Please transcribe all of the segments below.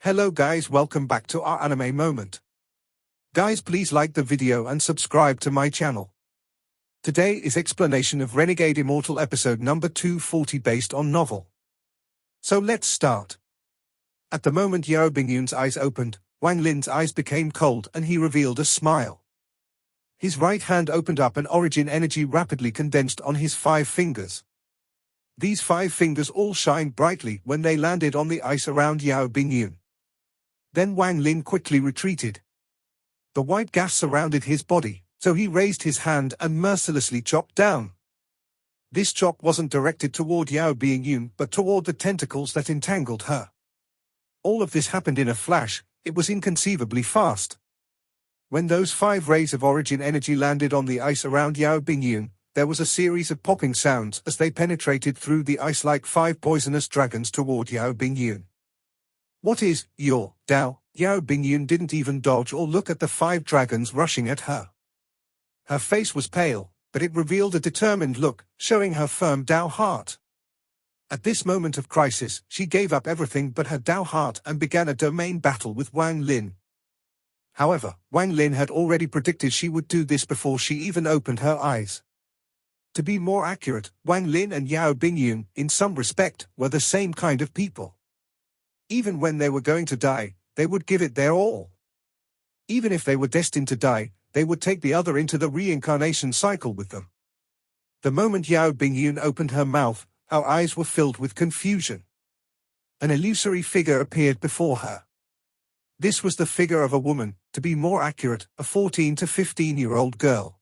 Hello guys, welcome back to our anime moment. Guys, please like the video and subscribe to my channel. Today is explanation of Renegade Immortal episode number 240 based on novel. So let's start. At the moment Yao Bingyun's eyes opened, Wang Lin's eyes became cold and he revealed a smile. His right hand opened up and origin energy rapidly condensed on his 5 fingers. These 5 fingers all shined brightly when they landed on the ice around Yao Bingyun. Then Wang Lin quickly retreated. The white gas surrounded his body, so he raised his hand and mercilessly chopped down. This chop wasn't directed toward Yao Bingyun but toward the tentacles that entangled her. All of this happened in a flash. It was inconceivably fast. When those 5 rays of origin energy landed on the ice around Yao Bingyun, there was a series of popping sounds as they penetrated through the ice like 5 poisonous dragons toward Yao Bingyun. What is your Dao? Yao Bingyun didn't even dodge or look at the 5 dragons rushing at her. Her face was pale, but it revealed a determined look, showing her firm Dao heart. At this moment of crisis, she gave up everything but her Dao heart and began a domain battle with Wang Lin. However, Wang Lin had already predicted she would do this before she even opened her eyes. To be more accurate, Wang Lin and Yao Bingyun, in some respect, were the same kind of people. Even when they were going to die, they would give it their all. Even if they were destined to die, they would take the other into the reincarnation cycle with them. The moment Yao Bingyun opened her mouth, her eyes were filled with confusion. An illusory figure appeared before her. This was the figure of a woman, to be more accurate, a 14 to 15-year-old girl.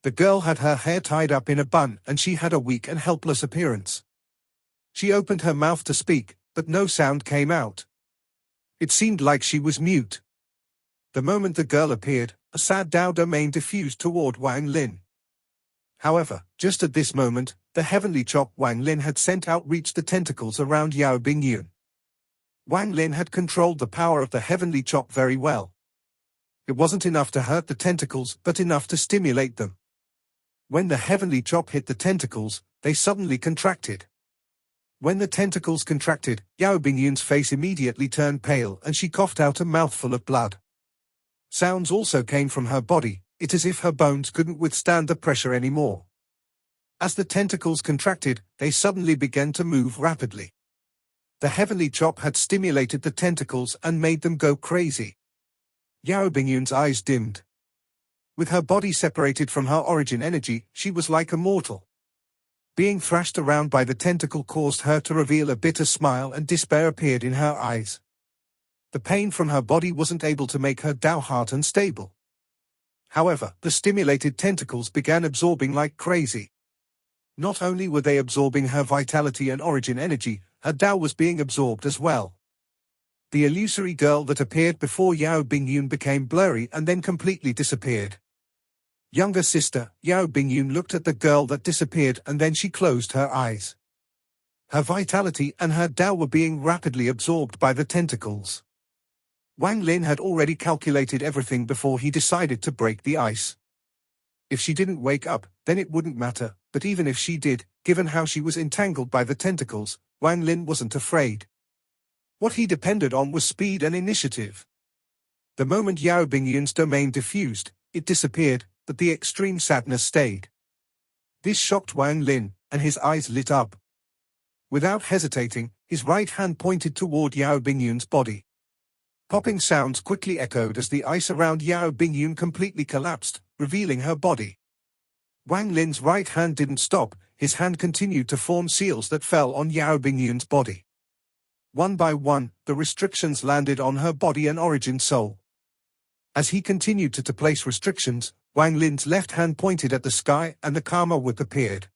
The girl had her hair tied up in a bun and she had a weak and helpless appearance. She opened her mouth to speak, but no sound came out. It seemed like she was mute. The moment the girl appeared, a sad Dao domain diffused toward Wang Lin. However, just at this moment, the heavenly chop Wang Lin had sent out reached the tentacles around Yao Bingyun. Wang Lin had controlled the power of the heavenly chop very well. It wasn't enough to hurt the tentacles, but enough to stimulate them. When the heavenly chop hit the tentacles, they suddenly contracted. When the tentacles contracted, Yao Bingyun's face immediately turned pale and she coughed out a mouthful of blood. Sounds also came from her body, it as if her bones couldn't withstand the pressure anymore. As the tentacles contracted, they suddenly began to move rapidly. The heavenly chop had stimulated the tentacles and made them go crazy. Yao Bingyun's eyes dimmed. With her body separated from her origin energy, she was like a mortal. Being thrashed around by the tentacle caused her to reveal a bitter smile and despair appeared in her eyes. The pain from her body wasn't able to make her Dao heart unstable. However, the stimulated tentacles began absorbing like crazy. Not only were they absorbing her vitality and origin energy, her Dao was being absorbed as well. The illusory girl that appeared before Yao Bingyun became blurry and then completely disappeared. Younger sister, Yao Bingyun looked at the girl that disappeared and then she closed her eyes. Her vitality and her Dao were being rapidly absorbed by the tentacles. Wang Lin had already calculated everything before he decided to break the ice. If she didn't wake up, then it wouldn't matter, but even if she did, given how she was entangled by the tentacles, Wang Lin wasn't afraid. What he depended on was speed and initiative. The moment Yao Bingyun's domain diffused, it disappeared, but the extreme sadness stayed. This shocked Wang Lin, and his eyes lit up. Without hesitating, his right hand pointed toward Yao Bingyun's body. Popping sounds quickly echoed as the ice around Yao Bingyun completely collapsed, revealing her body. Wang Lin's right hand didn't stop, his hand continued to form seals that fell on Yao Bingyun's body. One by one, the restrictions landed on her body and origin soul. As he continued to place restrictions, Wang Lin's left hand pointed at the sky and the karma whip appeared.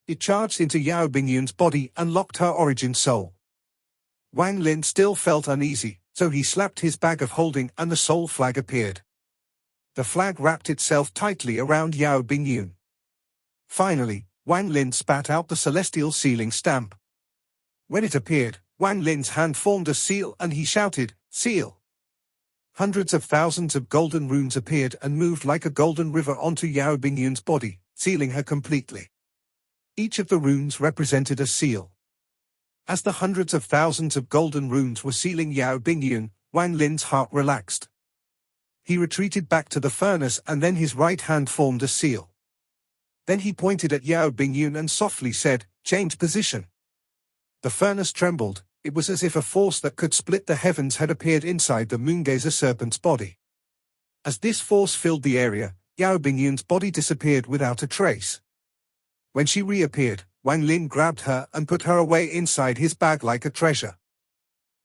It charged into Yao Bingyun's body and locked her origin soul. Wang Lin still felt uneasy, so he slapped his bag of holding and the soul flag appeared. The flag wrapped itself tightly around Yao Bingyun. Finally, Wang Lin spat out the celestial sealing stamp. When it appeared, Wang Lin's hand formed a seal and he shouted, "Seal!" Hundreds of thousands of golden runes appeared and moved like a golden river onto Yao Bingyun's body, sealing her completely. Each of the runes represented a seal. As the hundreds of thousands of golden runes were sealing Yao Bingyun, Wang Lin's heart relaxed. He retreated back to the furnace and then his right hand formed a seal. Then he pointed at Yao Bingyun and softly said, "Change position." The furnace trembled. It was as if a force that could split the heavens had appeared inside the Moongazer Serpent's body. As this force filled the area, Yao Bingyun's body disappeared without a trace. When she reappeared, Wang Lin grabbed her and put her away inside his bag like a treasure.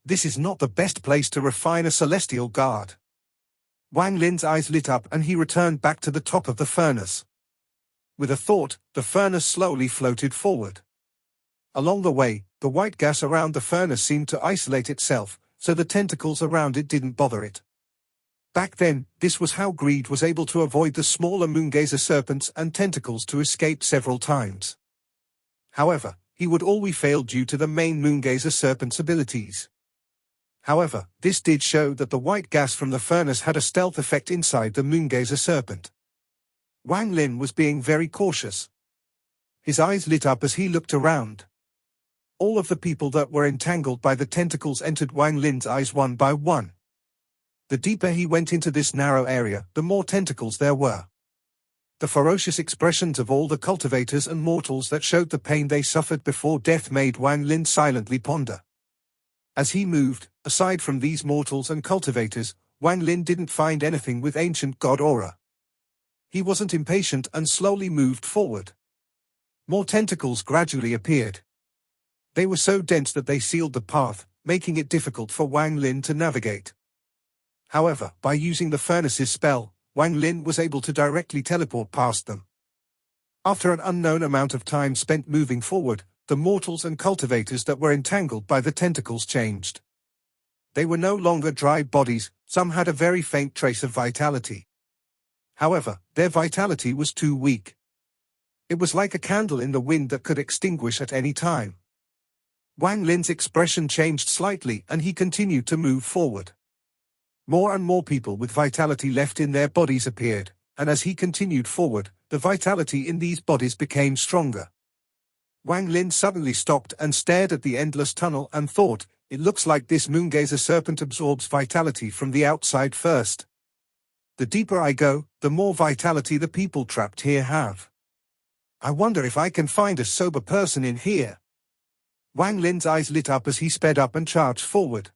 This is not the best place to refine a celestial guard. Wang Lin's eyes lit up and he returned back to the top of the furnace. With a thought, the furnace slowly floated forward. Along the way, the white gas around the furnace seemed to isolate itself, so the tentacles around it didn't bother it. Back then, this was how Greed was able to avoid the smaller Moongazer serpents and tentacles to escape several times. However, he would always fail due to the main Moongazer serpent's abilities. However, this did show that the white gas from the furnace had a stealth effect inside the Moongazer serpent. Wang Lin was being very cautious. His eyes lit up as he looked around. All of the people that were entangled by the tentacles entered Wang Lin's eyes one by one. The deeper he went into this narrow area, the more tentacles there were. The ferocious expressions of all the cultivators and mortals that showed the pain they suffered before death made Wang Lin silently ponder. As he moved, aside from these mortals and cultivators, Wang Lin didn't find anything with ancient god aura. He wasn't impatient and slowly moved forward. More tentacles gradually appeared. They were so dense that they sealed the path, making it difficult for Wang Lin to navigate. However, by using the furnace's spell, Wang Lin was able to directly teleport past them. After an unknown amount of time spent moving forward, the mortals and cultivators that were entangled by the tentacles changed. They were no longer dry bodies, some had a very faint trace of vitality. However, their vitality was too weak. It was like a candle in the wind that could extinguish at any time. Wang Lin's expression changed slightly and he continued to move forward. More and more people with vitality left in their bodies appeared, and as he continued forward, the vitality in these bodies became stronger. Wang Lin suddenly stopped and stared at the endless tunnel and thought, "It looks like this Moongazer serpent absorbs vitality from the outside first. The deeper I go, the more vitality the people trapped here have. I wonder if I can find a sober person in here." Wang Lin's eyes lit up as he sped up and charged forward.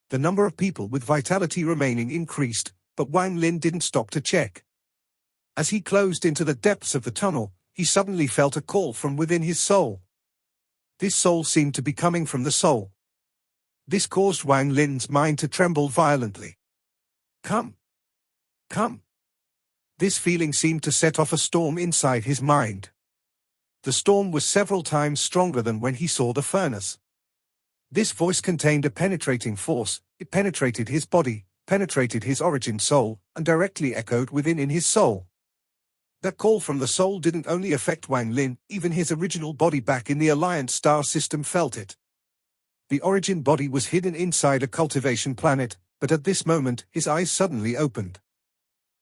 The number of people with vitality remaining increased, but Wang Lin didn't stop to check. As he closed into the depths of the tunnel, he suddenly felt a call from within his soul. This soul seemed to be coming from the soul. This caused Wang Lin's mind to tremble violently. Come. Come. This feeling seemed to set off a storm inside his mind. The storm was several times stronger than when he saw the furnace. This voice contained a penetrating force. It penetrated his body, penetrated his origin soul, and directly echoed within in his soul. That call from the soul didn't only affect Wang Lin, even his original body back in the Alliance star system felt it. The origin body was hidden inside a cultivation planet, but at this moment his eyes suddenly opened.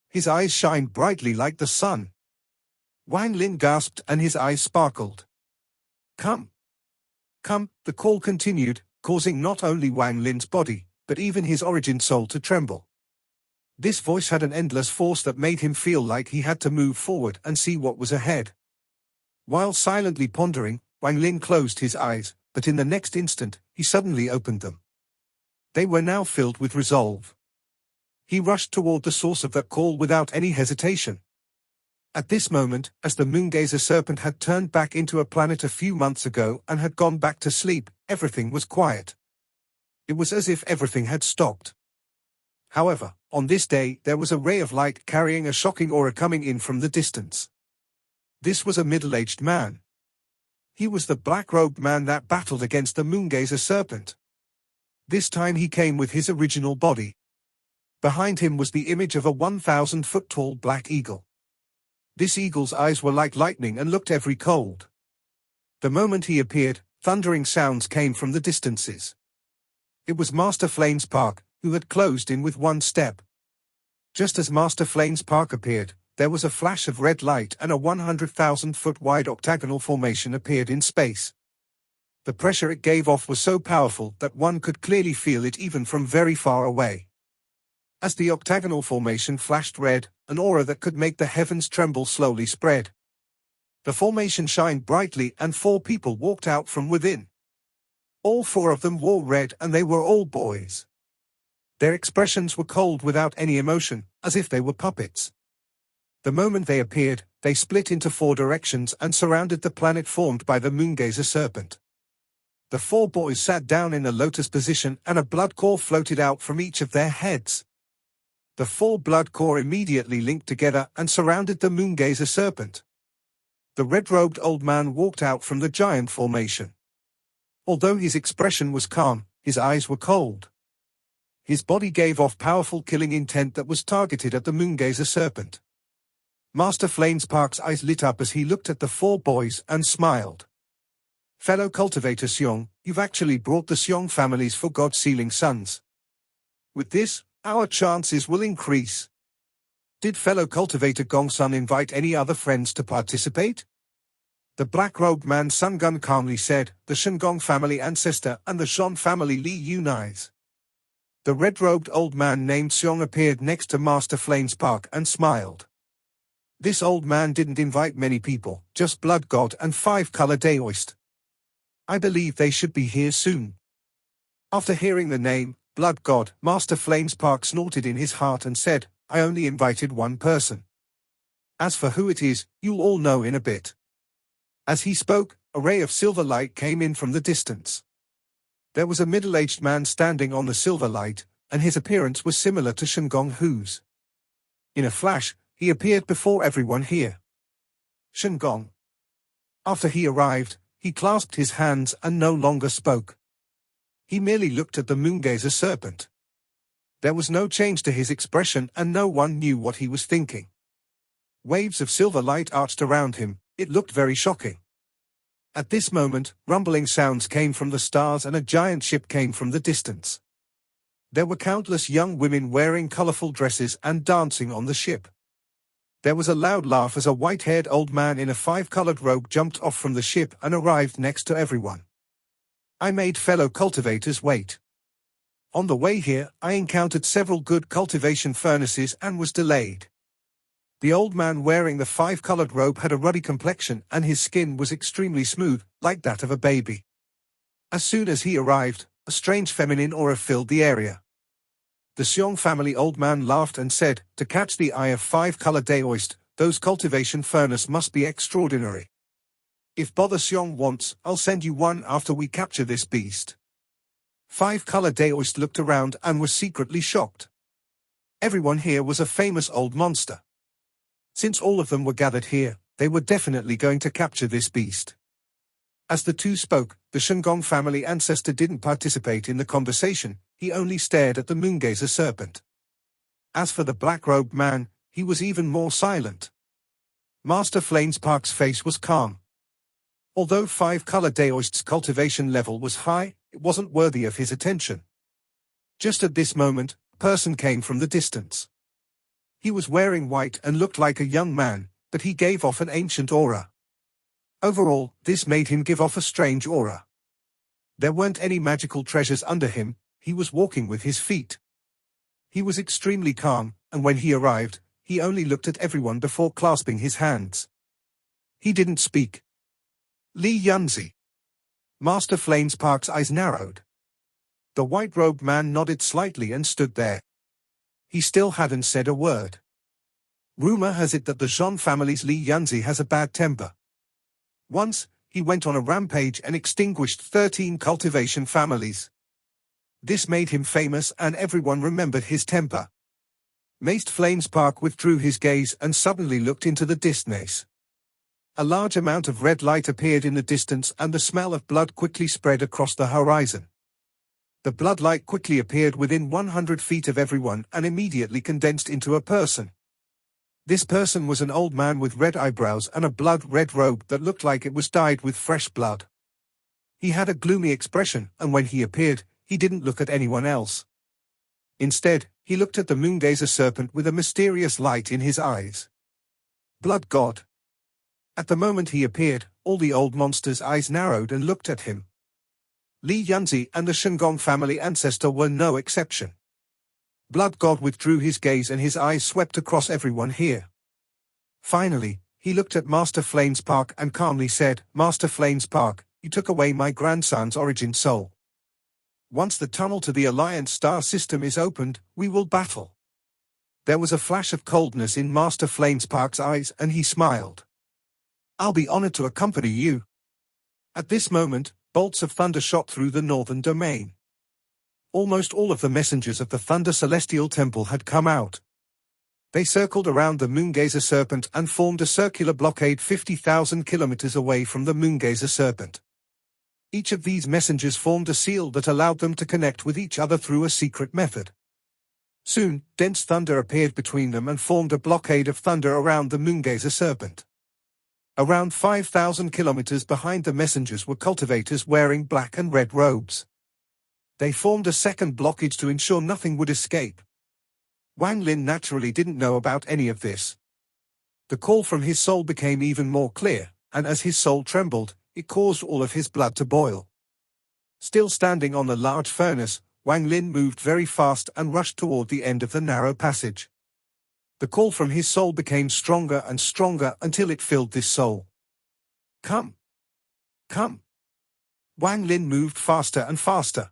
His eyes shined brightly like the sun. Wang Lin gasped and his eyes sparkled. Come. Come, the call continued, causing not only Wang Lin's body, but even his origin soul to tremble. This voice had an endless force that made him feel like he had to move forward and see what was ahead. While silently pondering, Wang Lin closed his eyes, but in the next instant, he suddenly opened them. They were now filled with resolve. He rushed toward the source of that call without any hesitation. At this moment, as the Moongazer Serpent had turned back into a planet a few months ago and had gone back to sleep, everything was quiet. It was as if everything had stopped. However, on this day there was a ray of light carrying a shocking aura coming in from the distance. This was a middle-aged man. He was the black-robed man that battled against the Moongazer Serpent. This time he came with his original body. Behind him was the image of a 1,000-foot-tall black eagle. This eagle's eyes were like lightning and looked every cold. The moment he appeared, thundering sounds came from the distances. It was Master Flames Park, who had closed in with one step. Just as Master Flames Park appeared, there was a flash of red light and a 100,000-foot wide octagonal formation appeared in space. The pressure it gave off was so powerful that one could clearly feel it even from very far away. As the octagonal formation flashed red, an aura that could make the heavens tremble slowly spread. The formation shined brightly and 4 people walked out from within. All 4 of them wore red and they were all boys. Their expressions were cold without any emotion, as if they were puppets. The moment they appeared, they split into 4 directions and surrounded the planet formed by the moongazer serpent. The 4 boys sat down in a lotus position and a blood core floated out from each of their heads. The 4 blood core immediately linked together and surrounded the moongazer serpent. The red-robed old man walked out from the giant formation. Although his expression was calm, his eyes were cold. His body gave off powerful killing intent that was targeted at the moongazer serpent. Master Flamespark's eyes lit up as he looked at the 4 boys and smiled. "Fellow cultivator Seong, you've actually brought the Seong families for God-sealing sons. With this, our chances will increase. Did fellow cultivator Gongsun invite any other friends to participate?" The black-robed man Sungun calmly said, "The Shengong family ancestor and the Shon family Li Yunai's." The red-robed old man named Seong appeared next to Master Flamespark and smiled. This old man didn't invite many people, just Blood God and 5-color Daoist. I believe they should be here soon. After hearing the name, Blood God, Master Flamespark snorted in his heart and said, "I only invited 1 person. As for who it is, you'll all know in a bit." As he spoke, a ray of silver light came in from the distance. There was a middle-aged man standing on the silver light, and his appearance was similar to Shengong Hu's. In a flash, he appeared before everyone here. Shengong. After he arrived, he clasped his hands and no longer spoke. He merely looked at the moongazer serpent. There was no change to his expression and no one knew what he was thinking. Waves of silver light arched around him. It looked very shocking. At this moment, rumbling sounds came from the stars and a giant ship came from the distance. There were countless young women wearing colorful dresses and dancing on the ship. There was a loud laugh as a white-haired old man in a 5-colored robe jumped off from the ship and arrived next to everyone. I made fellow cultivators wait. On the way here, I encountered several good cultivation furnaces and was delayed. The old man wearing the 5-colored robe had a ruddy complexion and his skin was extremely smooth, like that of a baby. As soon as he arrived, a strange feminine aura filled the area. The Seong family old man laughed and said, "To catch the eye of 5-color Daoist, those cultivation furnace must be extraordinary. If Bother Seong wants, I'll send you one after we capture this beast." 5-color Daoist looked around and was secretly shocked. Everyone here was a famous old monster. Since all of them were gathered here, they were definitely going to capture this beast. As the 2 spoke, the Shengong family ancestor didn't participate in the conversation, he only stared at the moongazer serpent. As for the black-robed man, he was even more silent. Master Flamespark's face was calm. Although 5-color Daoist's cultivation level was high, it wasn't worthy of his attention. Just at this moment, a person came from the distance. He was wearing white and looked like a young man, but he gave off an ancient aura. Overall, this made him give off a strange aura. There weren't any magical treasures under him, he was walking with his feet. He was extremely calm, and when he arrived, he only looked at everyone before clasping his hands. He didn't speak. Li Yunzi. Master Flamespark's eyes narrowed. The white-robed man nodded slightly and stood there. He still hadn't said a word. Rumor has it that the Zhon family's Li Yunzi has a bad temper. Once, he went on a rampage and extinguished 13 cultivation families. This made him famous and everyone remembered his temper. Master Flamespark withdrew his gaze and suddenly looked into the distance. A large amount of red light appeared in the distance and the smell of blood quickly spread across the horizon. The blood light quickly appeared within 100 feet of everyone and immediately condensed into a person. This person was an old man with red eyebrows and a blood-red robe that looked like it was dyed with fresh blood. He had a gloomy expression, and when he appeared, he didn't look at anyone else. Instead, he looked at the moongazer serpent with a mysterious light in his eyes. Blood God. At the moment he appeared, all the old monster's eyes narrowed and looked at him. Li Yunzi and the Shengong family ancestor were no exception. Blood God withdrew his gaze and his eyes swept across everyone here. Finally, he looked at Master Flames Park and calmly said, "Master Flames Park, you took away my grandson's origin soul. Once the tunnel to the Alliance star system is opened, we will battle." There was a flash of coldness in Master Flames Park's eyes and he smiled. "I'll be honored to accompany you." At this moment, bolts of thunder shot through the northern domain. Almost all of the messengers of the Thunder Celestial Temple had come out. They circled around the Moongazer Serpent and formed a circular blockade 50,000 kilometers away from the Moongazer Serpent. Each of these messengers formed a seal that allowed them to connect with each other through a secret method. Soon, dense thunder appeared between them and formed a blockade of thunder around the Moongazer Serpent. Around 5,000 kilometers behind the messengers were cultivators wearing black and red robes. They formed a second blockage to ensure nothing would escape. Wang Lin naturally didn't know about any of this. The call from his soul became even more clear, and as his soul trembled, it caused all of his blood to boil. Still standing on the large furnace, Wang Lin moved very fast and rushed toward the end of the narrow passage. The call from his soul became stronger and stronger until it filled this soul. "Come! Come!" Wang Lin moved faster and faster.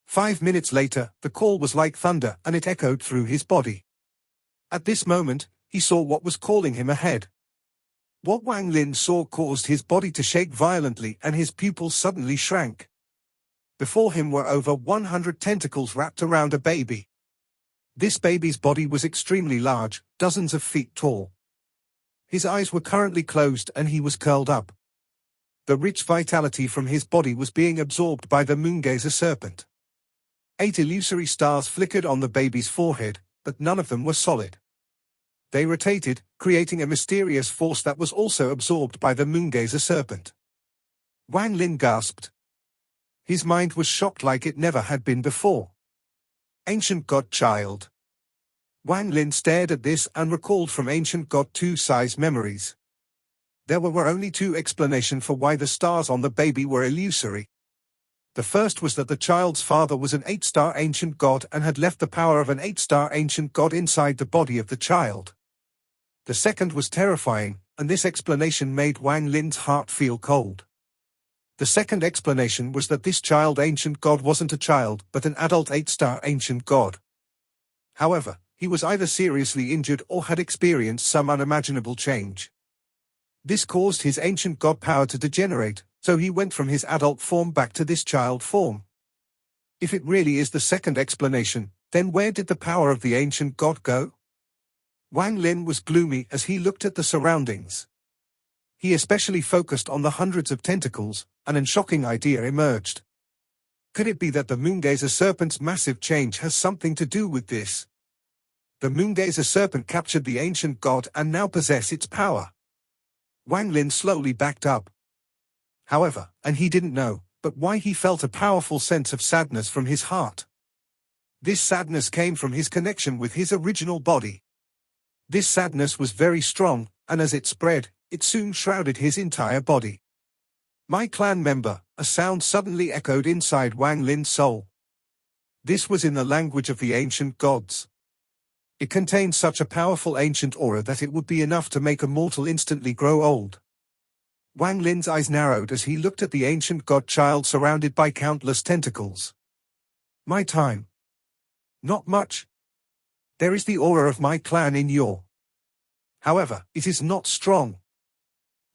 5 minutes later, the call was like thunder and it echoed through his body. At this moment, he saw what was calling him ahead. What Wang Lin saw caused his body to shake violently and his pupils suddenly shrank. Before him were over 100 tentacles wrapped around a baby. This baby's body was extremely large, dozens of feet tall. His eyes were currently closed and he was curled up. The rich vitality from his body was being absorbed by the Moongazer Serpent. 8 illusory stars flickered on the baby's forehead, but none of them were solid. They rotated, creating a mysterious force that was also absorbed by the Moongazer Serpent. Wang Lin gasped. His mind was shocked like it never had been before. Ancient God Child. Wang Lin stared at this and recalled from Ancient God 2's memories. There were only 2 explanations for why the stars on the baby were illusory. The first was that the child's father was an 8-star ancient god and had left the power of an 8-star ancient god inside the body of the child. The second was terrifying, and this explanation made Wang Lin's heart feel cold. The second explanation was that this child ancient god wasn't a child but an adult 8-star ancient god. However, he was either seriously injured or had experienced some unimaginable change. This caused his ancient god power to degenerate, so he went from his adult form back to this child form. If it really is the second explanation, then where did the power of the ancient god go? Wang Lin was gloomy as he looked at the surroundings. He especially focused on the hundreds of tentacles, and a shocking idea emerged. Could it be that the Moongazer Serpent's massive change has something to do with this? The Moongazer Serpent captured the ancient god and now possess its power. Wang Lin slowly backed up. However, and he didn't know, but why he felt a powerful sense of sadness from his heart. This sadness came from his connection with his original body. This sadness was very strong, and as it spread, it soon shrouded his entire body. "My clan member," a sound suddenly echoed inside Wang Lin's soul. This was in the language of the ancient gods. It contained such a powerful ancient aura that it would be enough to make a mortal instantly grow old. Wang Lin's eyes narrowed as he looked at the ancient god child surrounded by countless tentacles. "My time. Not much. There is the aura of my clan in your. However, it is not strong.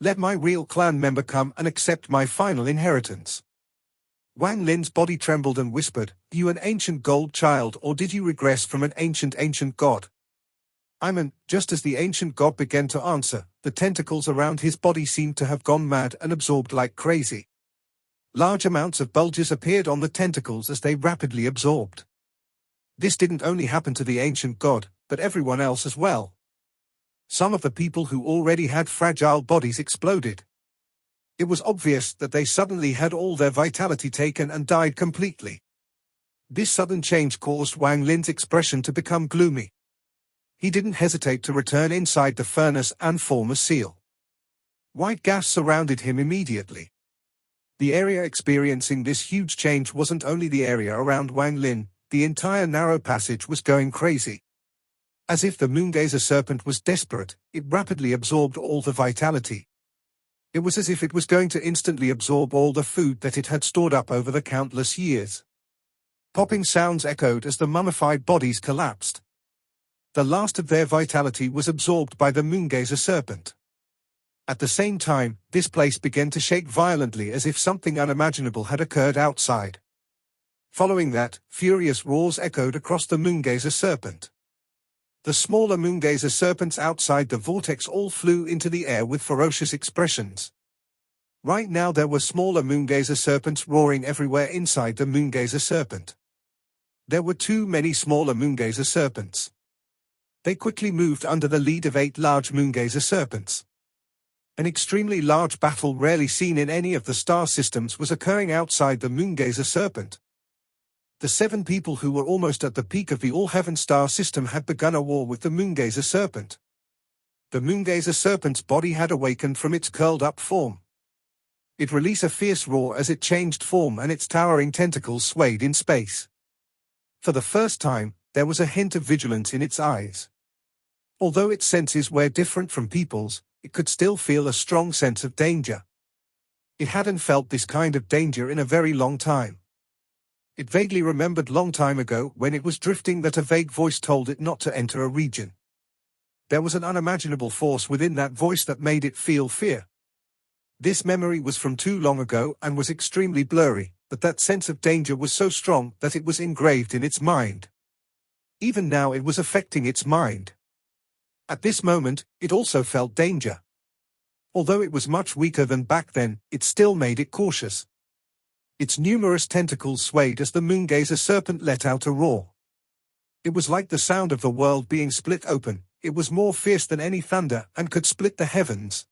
Let my real clan member come and accept my final inheritance." Wang Lin's body trembled and whispered, "You an ancient gold child or did you regress from an ancient god?" Just as the ancient god began to answer, the tentacles around his body seemed to have gone mad and absorbed like crazy. Large amounts of bulges appeared on the tentacles as they rapidly absorbed. This didn't only happen to the ancient god, but everyone else as well. Some of the people who already had fragile bodies exploded. It was obvious that they suddenly had all their vitality taken and died completely. This sudden change caused Wang Lin's expression to become gloomy. He didn't hesitate to return inside the furnace and form a seal. White gas surrounded him immediately. The area experiencing this huge change wasn't only the area around Wang Lin, the entire narrow passage was going crazy. As if the Moongazer Serpent was desperate, it rapidly absorbed all the vitality. It was as if it was going to instantly absorb all the food that it had stored up over the countless years. Popping sounds echoed as the mummified bodies collapsed. The last of their vitality was absorbed by the Moongazer Serpent. At the same time, this place began to shake violently as if something unimaginable had occurred outside. Following that, furious roars echoed across the Moongazer Serpent. The smaller Moongazer Serpents outside the vortex all flew into the air with ferocious expressions. Right now there were smaller Moongazer Serpents roaring everywhere inside the Moongazer Serpent. There were too many smaller Moongazer Serpents. They quickly moved under the lead of 8 large Moongazer Serpents. An extremely large battle rarely seen in any of the star systems was occurring outside the Moongazer Serpent. The 7 people who were almost at the peak of the All-Heaven star system had begun a war with the Moongazer Serpent. The Moongazer Serpent's body had awakened from its curled-up form. It released a fierce roar as it changed form and its towering tentacles swayed in space. For the first time, there was a hint of vigilance in its eyes. Although its senses were different from people's, it could still feel a strong sense of danger. It hadn't felt this kind of danger in a very long time. It vaguely remembered long time ago when it was drifting that a vague voice told it not to enter a region. There was an unimaginable force within that voice that made it feel fear. This memory was from too long ago and was extremely blurry, but that sense of danger was so strong that it was engraved in its mind. Even now it was affecting its mind. At this moment, it also felt danger. Although it was much weaker than back then, it still made it cautious. Its numerous tentacles swayed as the Moongazer Serpent let out a roar. It was like the sound of the world being split open. It was more fierce than any thunder and could split the heavens.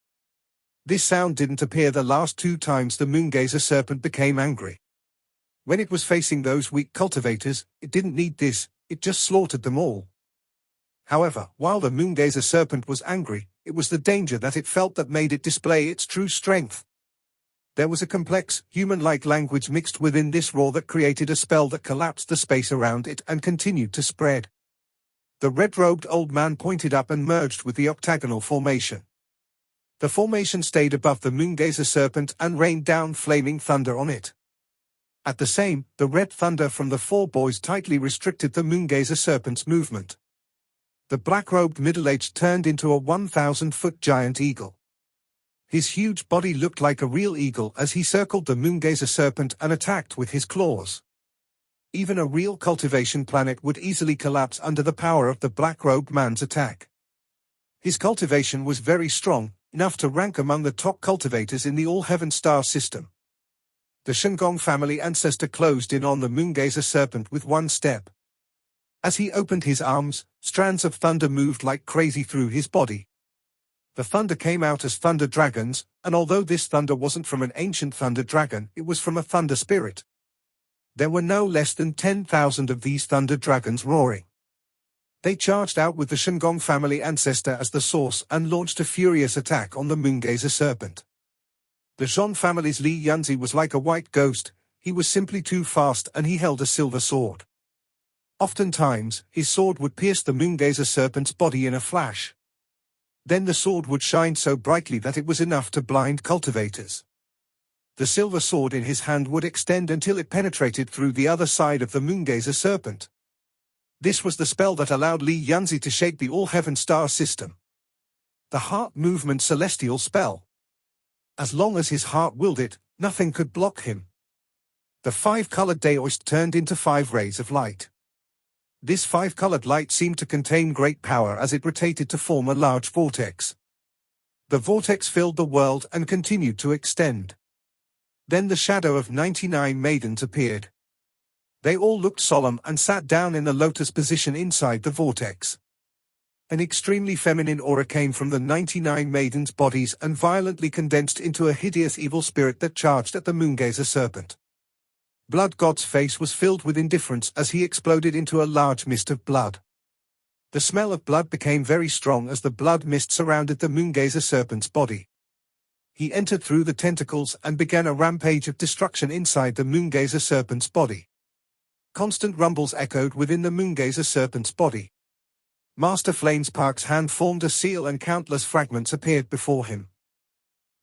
This sound didn't appear the last 2 times the Moongazer Serpent became angry. When it was facing those weak cultivators, it didn't need this, it just slaughtered them all. However, while the Moongazer Serpent was angry, it was the danger that it felt that made it display its true strength. There was a complex, human-like language mixed within this roar that created a spell that collapsed the space around it and continued to spread. The red-robed old man pointed up and merged with the octagonal formation. The formation stayed above the Moongazer Serpent and rained down flaming thunder on it. At the same, the red thunder from the 4 boys tightly restricted the Moongazer Serpent's movement. The black-robed middle-aged turned into a 1,000-foot giant eagle. His huge body looked like a real eagle as he circled the Moongazer Serpent and attacked with his claws. Even a real cultivation planet would easily collapse under the power of the black-robed man's attack. His cultivation was very strong, enough to rank among the top cultivators in the All-Heaven star system. The Shengong family ancestor closed in on the Moongazer Serpent with one step. As he opened his arms, strands of thunder moved like crazy through his body. The thunder came out as thunder dragons, and although this thunder wasn't from an ancient thunder dragon, it was from a thunder spirit. There were no less than 10,000 of these thunder dragons roaring. They charged out with the Shengong family ancestor as the source and launched a furious attack on the Moongazer Serpent. The Zhon family's Li Yunzi was like a white ghost. He was simply too fast and he held a silver sword. Oftentimes, his sword would pierce the Moongazer Serpent's body in a flash. Then the sword would shine so brightly that it was enough to blind cultivators. The silver sword in his hand would extend until it penetrated through the other side of the Moongazer Serpent. This was the spell that allowed Li Yunzi to shape the All-Heaven star system. The heart movement celestial spell. As long as his heart willed it, nothing could block him. The 5-colored daoist turned into 5 rays of light. This 5-colored light seemed to contain great power as it rotated to form a large vortex. The vortex filled the world and continued to extend. Then the shadow of 99 maidens appeared. They all looked solemn and sat down in the lotus position inside the vortex. An extremely feminine aura came from the 99 maidens' bodies and violently condensed into a hideous evil spirit that charged at the Moongazer Serpent. Blood God's face was filled with indifference as he exploded into a large mist of blood. The smell of blood became very strong as the blood mist surrounded the Moongazer Serpent's body. he entered through the tentacles and began a rampage of destruction inside the Moongazer Serpent's body. Constant rumbles echoed within the Moongazer Serpent's body. Master Flamespark's hand formed a seal and countless fragments appeared before him.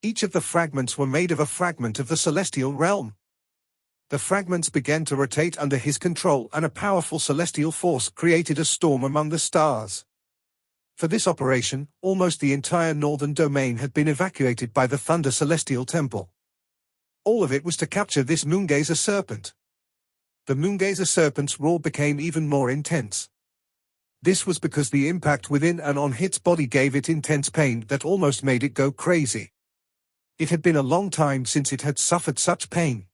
Each of the fragments were made of a fragment of the celestial realm. The fragments began to rotate under his control, and a powerful celestial force created a storm among the stars. For this operation, almost the entire northern domain had been evacuated by the Thunder Celestial Temple. All of it was to capture this Moongazer Serpent. The Moongazer Serpent's roar became even more intense. This was because the impact within and on its body gave it intense pain that almost made it go crazy. It had been a long time since it had suffered such pain.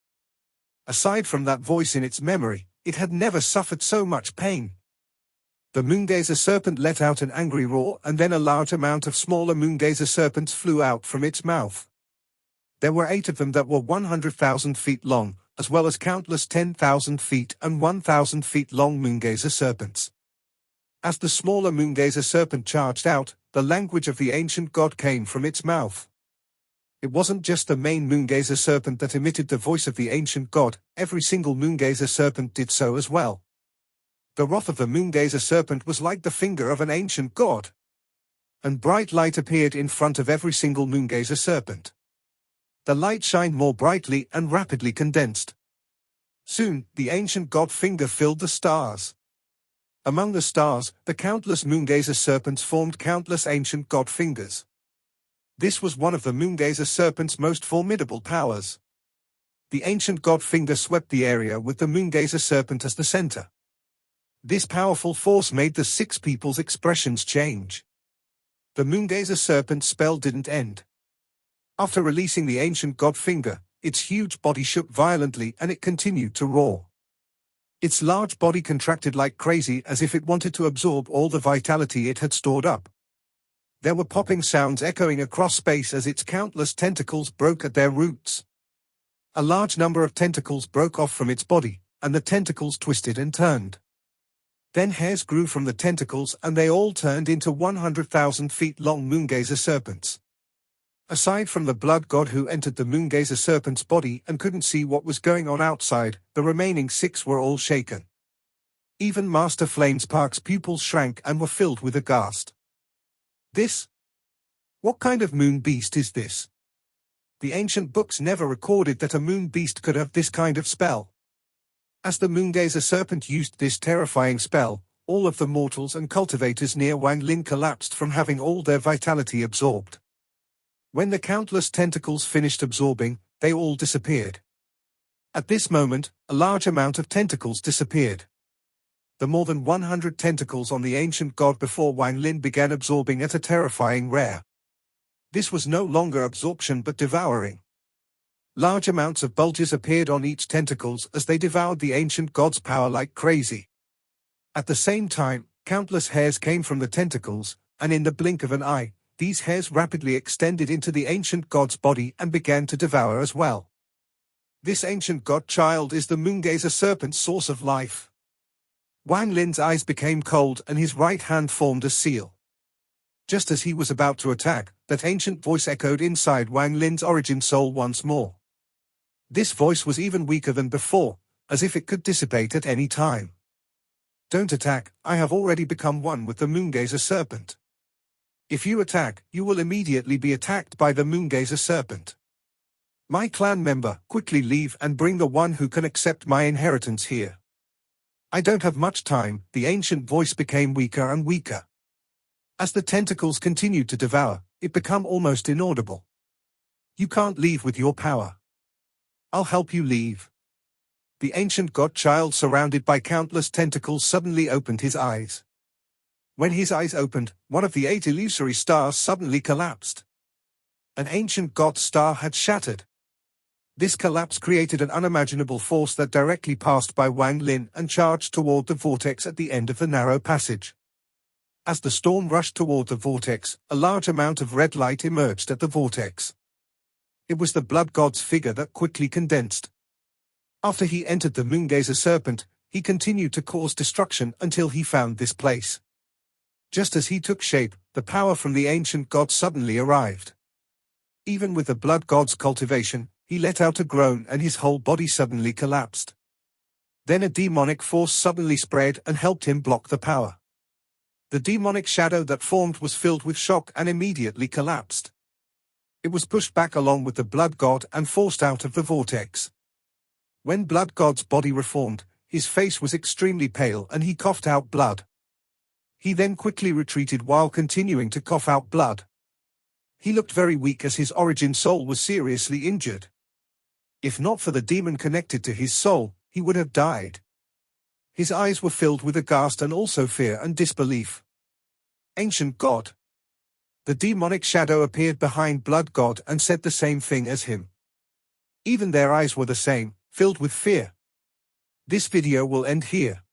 Aside from that voice in its memory, it had never suffered so much pain. The Moongazer Serpent let out an angry roar, and then a large amount of smaller Moongazer Serpents flew out from its mouth. There were 8 of them that were 100,000 feet long, as well as countless 10,000 feet and 1,000 feet long Moongazer Serpents. As the smaller Moongazer Serpent charged out, the language of the ancient god came from its mouth. It wasn't just the main Moongazer Serpent that emitted the voice of the ancient god, every single Moongazer Serpent did so as well. The wrath of the Moongazer Serpent was like the finger of an ancient god. And bright light appeared in front of every single Moongazer Serpent. The light shined more brightly and rapidly condensed. Soon, the ancient god finger filled the stars. Among the stars, the countless Moongazer Serpents formed countless ancient god fingers. This was one of the Moongazer Serpent's most formidable powers. The ancient god finger swept the area with the Moongazer Serpent as the center. This powerful force made the 6 people's expressions change. The Moongazer Serpent's spell didn't end. After releasing the ancient god finger, its huge body shook violently and it continued to roar. Its large body contracted like crazy, as if it wanted to absorb all the vitality it had stored up. There were popping sounds echoing across space as its countless tentacles broke at their roots. A large number of tentacles broke off from its body, and the tentacles twisted and turned. Then hairs grew from the tentacles, and they all turned into 100,000 feet long Moongazer Serpents. Aside from the blood god who entered the Moongazer Serpent's body and couldn't see what was going on outside, the remaining 6 were all shaken. Even Master Flamespark's pupils shrank and were filled with aghast. This? What kind of moon beast is this? The ancient books never recorded that a moon beast could have this kind of spell. As the Moongazer Serpent used this terrifying spell, all of the mortals and cultivators near Wang Lin collapsed from having all their vitality absorbed. When the countless tentacles finished absorbing, they all disappeared. At this moment, a large amount of tentacles disappeared. The more than 100 tentacles on the ancient god before Wang Lin began absorbing at a terrifying rate. This was no longer absorption but devouring. Large amounts of bulges appeared on each tentacles as they devoured the ancient god's power like crazy. At the same time, countless hairs came from the tentacles, and in the blink of an eye, these hairs rapidly extended into the ancient god's body and began to devour as well. This ancient god child is the Moongazer Serpent's source of life. Wang Lin's eyes became cold and his right hand formed a seal. Just as he was about to attack, that ancient voice echoed inside Wang Lin's origin soul once more. This voice was even weaker than before, as if it could dissipate at any time. Don't attack, I have already become one with the Moongazer Serpent. If you attack, you will immediately be attacked by the Moongazer Serpent. My clan member, quickly leave and bring the one who can accept my inheritance here. I don't have much time. The ancient voice became weaker and weaker. As the tentacles continued to devour, it became almost inaudible. You can't leave with your power. I'll help you leave. The ancient god-child surrounded by countless tentacles suddenly opened his eyes. When his eyes opened, one of the 8 illusory stars suddenly collapsed. An ancient god star had shattered. This collapse created an unimaginable force that directly passed by Wang Lin and charged toward the vortex at the end of the narrow passage. As the storm rushed toward the vortex, a large amount of red light emerged at the vortex. It was the blood god's figure that quickly condensed. After he entered the Moongazer Serpent, he continued to cause destruction until he found this place. Just as he took shape, the power from the ancient god suddenly arrived. Even with the blood god's cultivation, he let out a groan and his whole body suddenly collapsed. Then a demonic force suddenly spread and helped him block the power. The demonic shadow that formed was filled with shock and immediately collapsed. It was pushed back along with the blood god and forced out of the vortex. When blood god's body reformed, his face was extremely pale and he coughed out blood. He then quickly retreated while continuing to cough out blood. He looked very weak as his origin soul was seriously injured. If not for the demon connected to his soul, he would have died. His eyes were filled with aghast and also fear and disbelief. Ancient God. The demonic shadow appeared behind blood god and said the same thing as him. Even their eyes were the same, filled with fear. This video will end here.